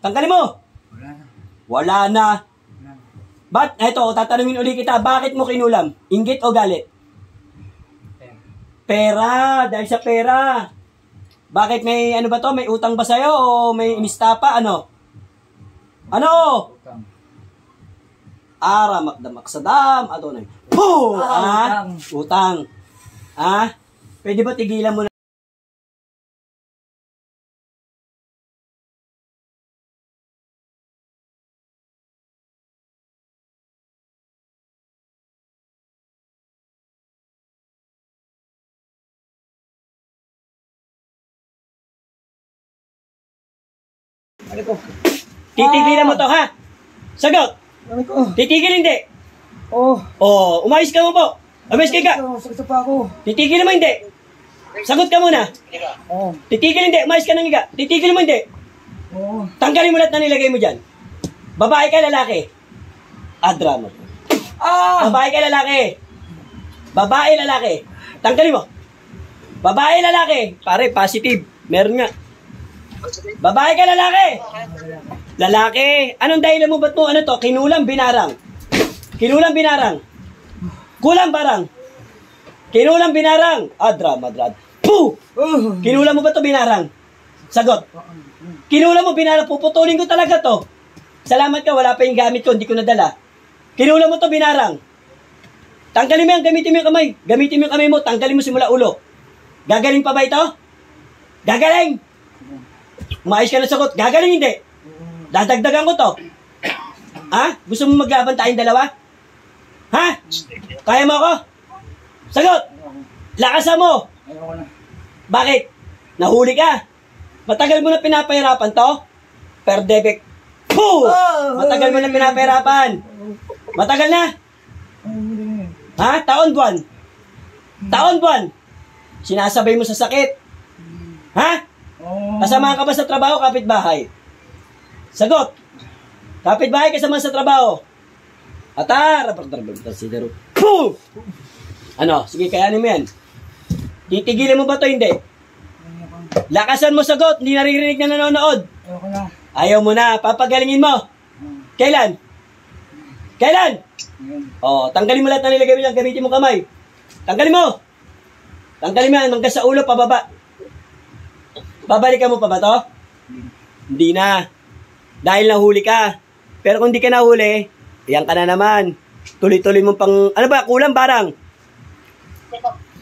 Tanggalin mo. Wala na. Wala na. Wala na. Ba't, eto, tatanungin uli kita, bakit mo kinulam? Inggit o galit? Pera. Pera, dahil sa pera. Bakit may, ano ba to, may utang ba sa'yo o may inista pa, ano? Ano? Utang. Ara, makdamak sa dam, adonay. Puh! Utang. Utang. Pwede ba tigilan mo na? Ano ko? Titigilan mo to, ha? Sagot! Ano ko? Titigil hindi. Oh. Oh, umayos ka mo po. Umayos ka. Sakit pa ako. Titigil mo hindi. Sagot ka muna. Oh. Titigil hindi. Umayos ka ng higa. Titigil mo hindi. Oh. Tanggalin mo lahat na nilagay mo dyan. Babae ka, lalaki. Drama. Babae ka, lalaki. Babae, lalaki. Tanggalin mo. Babae, lalaki. Pare, positive. Meron nga. Babae ka, lalaki. Lalaki. Anong dahilan mo ba't mo ano to? Kinulam, binarang. Kinulam, binarang. Kulang, barang. Kinulam, binarang. Drama. Puh! Kinulam mo ba to, binarang? Sagot. Kinulam mo, binarang. Puputulin ko talaga to. Salamat ka, wala pa yung gamit ko, hindi ko nadala. Kinulam mo to, binarang. Tanggalin mo yan, gamitin mo yung kamay. Gamitin mo yung kamay mo, tanggalin mo simula ulo. Gagaling pa ba ito? Gagaling! Umayos ka na sagot. Gagaling hindi. Dadagdagan ko to. Gusto mo maglaban tayong dalawa? Kaya mo ako? Sagot! Lakasan mo! Ayoko na. Bakit? Nahuli ka? Matagal mo na pinapahirapan to? Perdebek. Puh! Matagal mo na pinapahirapan. Matagal na? Taon, buwan? Taon, buwan? Sinasabay mo sa sakit? Kasama ka ba sa trabaho, kapitbahay? Sagot. Kapitbahay, kasama sa trabaho. Puh! Ano? Sige, kayanin mo yan. Titigilin mo ba to? Hindi. Lakasan mo sagot. Hindi naririnig na nanonood. Ayoko na. Ayaw mo na. Papagalingin mo. Kailan? Kailan? Tanggalin mo lahat na nilagay mo dyan. Gamitin mo kamay. Tanggalin mo. Tanggalin mo yan. Hanggang sa ulo, pababa. Babalikan mo pa ba to? Hindi na. Dahil nahuli ka. Pero kung di ka nahuli, yan ka na naman. Tuloy-tuloy mo pang... Ano ba? Kulam, barang?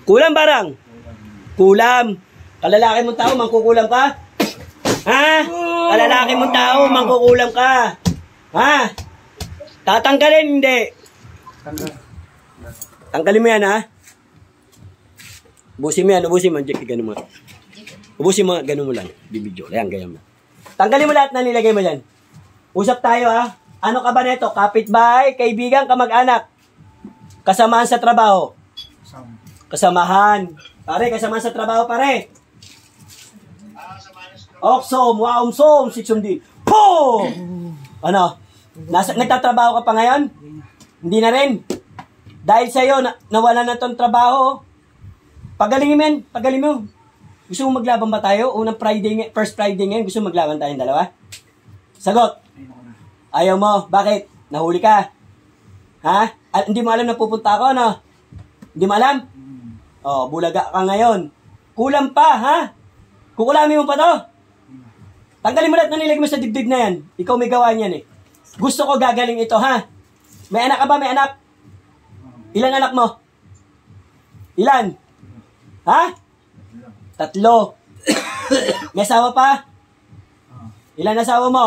Kulam, barang? Kulam. Kalalaki mong tao, mangkukulam ka? Kalalaki mong tao, mangkukulam ka? Tatanggalin, hindi. Tanggalin mo yan, Ubusin mo yan, ubusin mo. Jack, ganun mo. Ubusin mo, ganun mo lang. Bibidyo. Ayan, ganyan mo. Tanggalin mo lahat na nilagay mo dyan. Usap tayo, Ano ka ba neto? Kapitbahay, kaibigan, kamag-anak. Kasamahan sa trabaho. Kasamahan. Pare, kasamahan sa trabaho, pare. Oksom, waumsom, sitsumdi. Po! Ano? Nagtatrabaho ka pa ngayon? Hindi na rin. Dahil sa'yo, nawala na tong trabaho. Pagalingin mo yan. Pagaling mo. Gusto mo maglaban ba tayo? First Friday ngayon, gusto mo maglaban tayong dalawa? Sagot. Ayaw mo. Bakit? Nahuli ka. Hindi mo alam na pupunta ako, ano? Hindi mo alam? Bulaga ka ngayon. Kulang pa, Kukulamin mo pa to? Tanggalin mo lahat na nilagay mo sa dibdib na yan. Ikaw may gawa niyan, Gusto ko gagaling ito, May anak ka ba? May anak? Ilan anak mo? Ilan? 3. May asawa pa? Ilan asawa mo?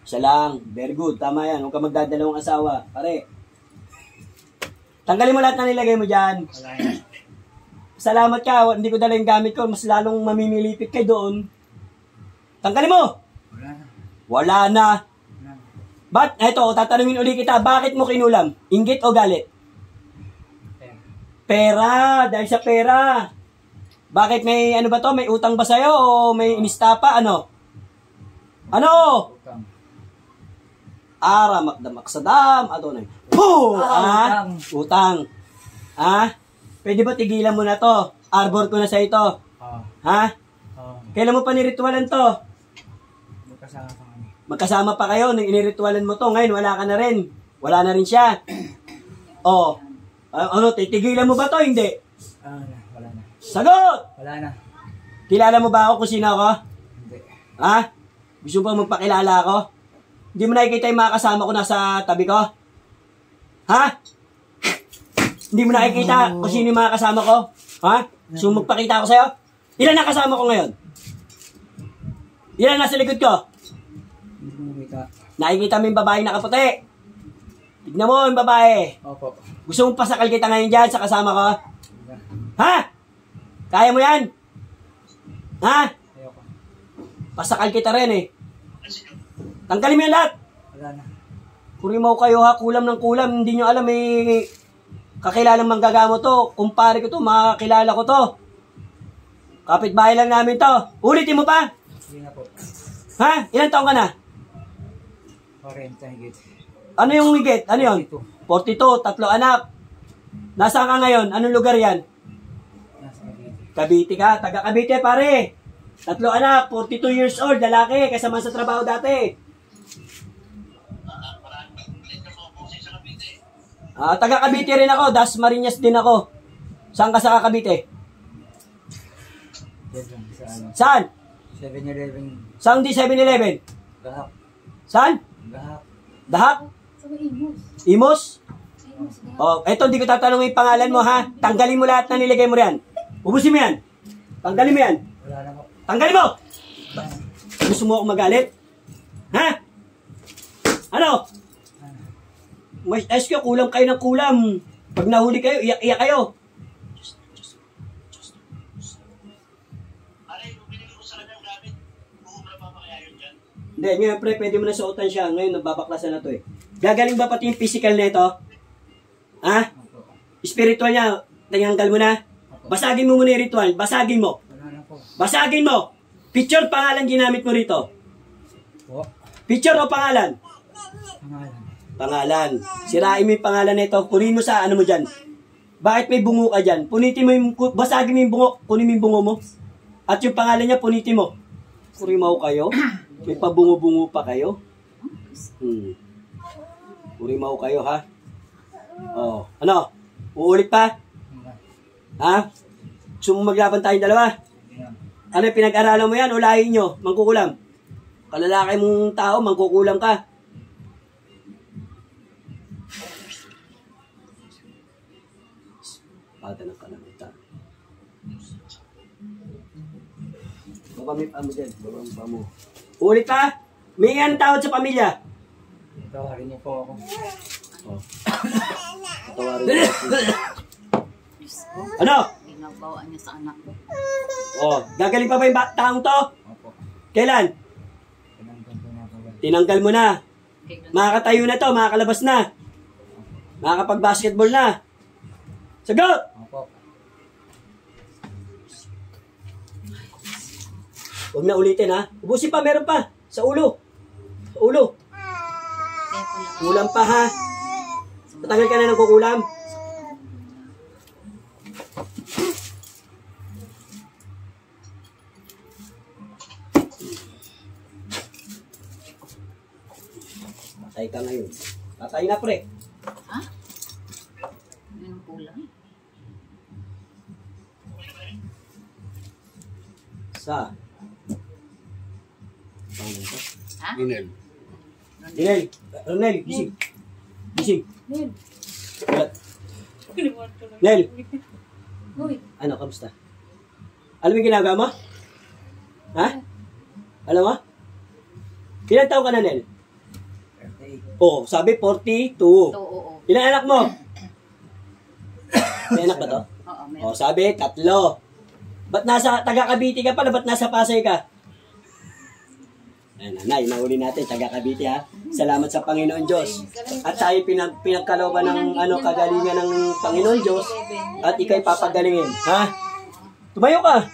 Isa lang. Very good. Tama yan. Huwag ka magdadalawang asawa. Pare. Tanggalin mo lahat na nilagay mo dyan. Salamat ka. Hindi ko dala yung gamit ko. Mas lalong mamimilipit kayo doon. Tanggalin mo. Wala na. Ba't? Eto, tatanungin ulit kita. Bakit mo kinulam? Inggit o galit? Pera. Dahil sa pera. Bakit may ano ba to? May utang ba sa'yo o may inista pa? Ano? Ara, makdamak sa dam, adonay. Puh! Utang. Pwede ba tigilan mo na to? Arbor ko na sa ito. Kailan mo pa niritualan to? Magkasama kami. Magkasama pa kayo, nang iniritualan mo to. Ngayon, wala ka na rin. Wala na rin siya. Oh. Ano, titigilan mo ba to? Hindi. Wala na. Sagot! Wala na. Kilala mo ba ako kung sino ako? Hindi. Ha? Gusto ba magpakilala ako? Hindi mo nakikita yung mga kasama ko nasa tabi ko? Ha? Hindi mo nakikita kung sino yung mga kasama ko? Ha? So magpakita ako sa'yo? Ilan na kasama ko ngayon? Ilan nasa likod ko? Hindi ko makita. Nakikita mo yung babae nakaputi? Tignan mo yung babae. Opo. Gusto mong pasakal kita ngayon dyan sa kasama ko? Wala. Ha? Kaya mo yan? Ha? Ayoko. Pasakal kita rin eh. Tanggalin mo yung lahat. Wala na. Kurimaw kayo ha, kulam ng kulam. Hindi nyo alam eh. Kakilalang manggagamo to. Kumpare ko to, makakilala ko to. Kapitbahay lang namin to. Ulitin mo pa. Sige na po. Ha? Ilan taong ka na? 40 higit. Ano yung higit? Ano yun? 42, 3 anak. Nasaan ka ngayon? Anong lugar yan? Nasa Cavite. Cavite ka. Taga Cavite pare. 3 anak, 42 years old, lalaki. Kasama sa trabaho dati. Taga Cavite rin ako. Dasmariñas din ako. Saan ka sa Cavite? Yan lang. Sa ano. Saan? 7-Eleven. Saan di 7-Eleven? Gahap. Saan? Gahap. Dahak? Sa Imos. Imos? Imos. Oh, eto, hindi ko tatanungin yung pangalan mo, ha? Tanggalin mo lahat na nilagay mo riyan. Ubusin mo yan. Tanggalin mo yan. Wala na po. Tanggalin mo! Gusto mo akong magalit? Ha? Ano? May ayos kayo, kulang kayo ng kulam. Pag nahuli kayo, iyak-iyak kayo. Hindi, ngayon pre, pwede mo na suotan siya. Ngayon, nagbabaklasan na to eh. Gagaling ba pati yung physical na ito? Ha? Spiritual niya, tinanggal mo na? Basagin mo muna yung ritual. Basagin mo. Wala na po. Basagin mo. Picture, pangalan ginamit mo rito. Po. Picture o pangalan? Pangalan. Pangalan. Sirain mo yung pangalan na ito. Kunin mo sa ano mo dyan. Bakit may bungo ka dyan? Punitin mo yung, basagin mo yung bungo. Kunin mo yung bungo mo. At yung pangalan niya, punitin mo. Kurimaw kayo? May pabungo-bungo pa kayo? Kurimaw kayo, ha? Oh. Ano? Uulit pa? Ha? Gusto mo maglaban tayong dalawa? Ano yung pinag-aralan mo yan? Ulahin nyo, mangkukulam. Kalalaki mong tao, mangkukulam ka. Pata ng kalangitan. Babamit pa mo dyan. Babamit pa mo. Ulit pa? May nga ng tawad sa pamilya. Tawarin niyo po ako. Oh. Tawarin mo. Ano? Ginagawa niya sa anak ko. Oh, gagaling pa ba yung taong to? Opo. Kailan? Tinanggal ko na po. Tinanggal mo na. Makakatayo na to, makakalabas na. Makakapag-basketball na. Sagot! Opo. Huwag na ulitin ha. Ubusin pa, meron pa. Sa ulo. Sa ulo. Kaya pala. Kulam pa ha. Matagal ka na ng kukulam. Patay ka ngayon. Patay na pre. Ha? Yan ang kulang. Sa? Pangalan ko? Ha? Ronel, gising. Gising. Nel. Ulat. Nel, Uy. ano, kamusta? Alam mo yung ginagawa mo? Ha? Alam mo? Ilan taon ka na, Nel? 38. Oo, sabi 42. Oo. Ilan anak mo? May anak ba to? Oo, meron. Oo, sabi 3. Ba't nasa taga Cavite ka pala? Ba't nasa Pasay ka? Ay, nanay, nahuli natin, taga Cavite ha. Salamat sa Panginoon Diyos. At tayo pinagkalooban ng kagalingan ng Panginoon Diyos at ikay papagalingin. Ha? Tumayo ka.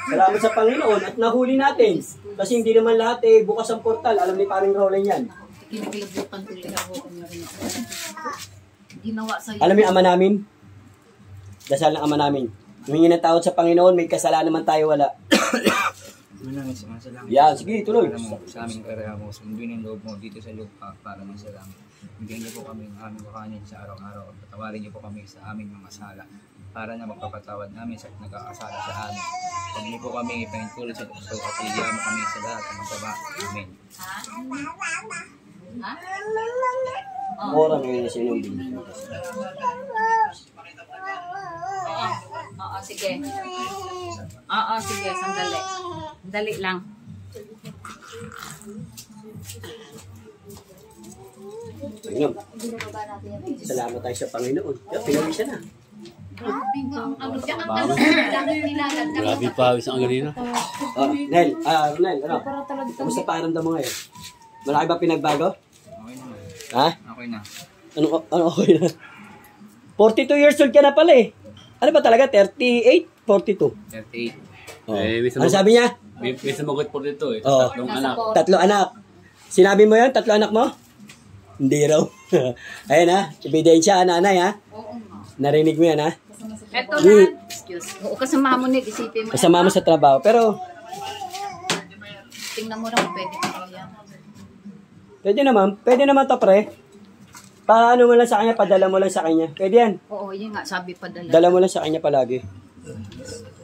Salamat sa Panginoon at nahuli natin. Kasi hindi naman lahat bukas ang portal. Alam ni Paring Roland yan. Kinakilabutan ko rin ako. Ginawa sa'yo. Alam mo yung ama namin? Dasal ng ama namin. Humingi ng tawad sa Panginoon, may kasalanan naman tayo wala. Manangin sa mga salamat. Yan, sige, tuloy. Alam mo, sa aming karaya mo, sunduin ang loob mo dito sa lupa para ng salamat. Bigyan niyo po kami ng aming kakanin sa araw-araw at patawarin niyo po kami sa aming mga sala para na magpapatawad namin sa nagkakasala sa amin. Huwag niyo po kami ipahintulot sa tukso at iligyan mo kami sa lahat ng masama. Amen. Ha? Orang ngayon na sinumbin. Oo, sige. Oo, sige, sandali. Dali lang. Ayun. Salamat tayo sa Panginoon. Yan, pinawisan na. Grabe pawis ang ganina. Nel, Ronel, ano? Kumusta pakiramdam mo ngayon? Malaki ba pinagbago? Okay naman. Ha? Okay na. Ano okay na? 42 years old ka na pala eh. Ano ba talaga? 38? 42? 38. Oh. Eh, may Ano sabi niya? May sumagot po dito eh. Oo. Tatlong anak. 3 anak. Sinabi mo yan? 3 anak mo? Hindi raw. Ayan ha. Ebidensya, nanay ha. Oo nga. Narinig mo yan ha. Eto na. Excuse. Oo, kasama mo Nick. Isipin mo. Kasama mo sa trabaho. Pero, Tingnan mo lang kung pwede ka yan. pwede naman to pre. Paano mo lang sa kanya, padala mo lang sa kanya. Pwede yan. Oo, yun nga. Sabi pa dala. Dala mo lang sa kanya palagi.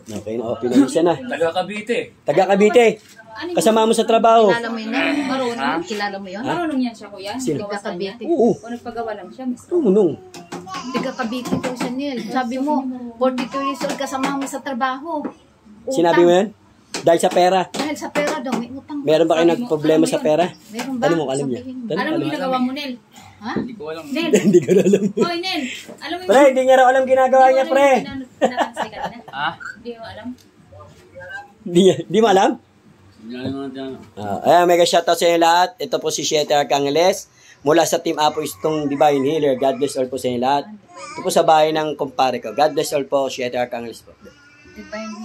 Okay na, pinalisa na. Taga Cavite. Taga Cavite. Kasama mo sa trabaho. Kilala mo yun eh? Marunong. Kilala mo yun? Marunong yan siya, kuya. Sino? Tiga Cavite. Oo. O nagpagawa lang siya, miss. Tunong. Tiga Cavite daw siya Neil. Sabi mo, 42 years old kasama mo sa trabaho. Utang. Sinabi mo yan? Dahil sa pera. Dahil sa pera daw, may utang. Meron ba kayo nagproblema sa pera? Meron ba? Ano mo, alam niya? Sabihin mo. Alam mo ginagawa mo, Nel? Ha? Hindi ko alam. Nel! Hindi ko na alam. Hoy, Nel! Alam mo Pre, hindi niya raw alam ginagawa niya, pre. Ha? Hindi mo alam? Hindi mo alam? Hindi alam naman natin ano. Ayan, mega shoutout sa inyo lahat. Ito po si Siete Arcangeles. Mula sa Team Apo itong Divine Healer. God bless all po sa inyo lahat. Ito po sa bahay ng kumpare ko. God bless all po, Siete Arcangeles po. Divine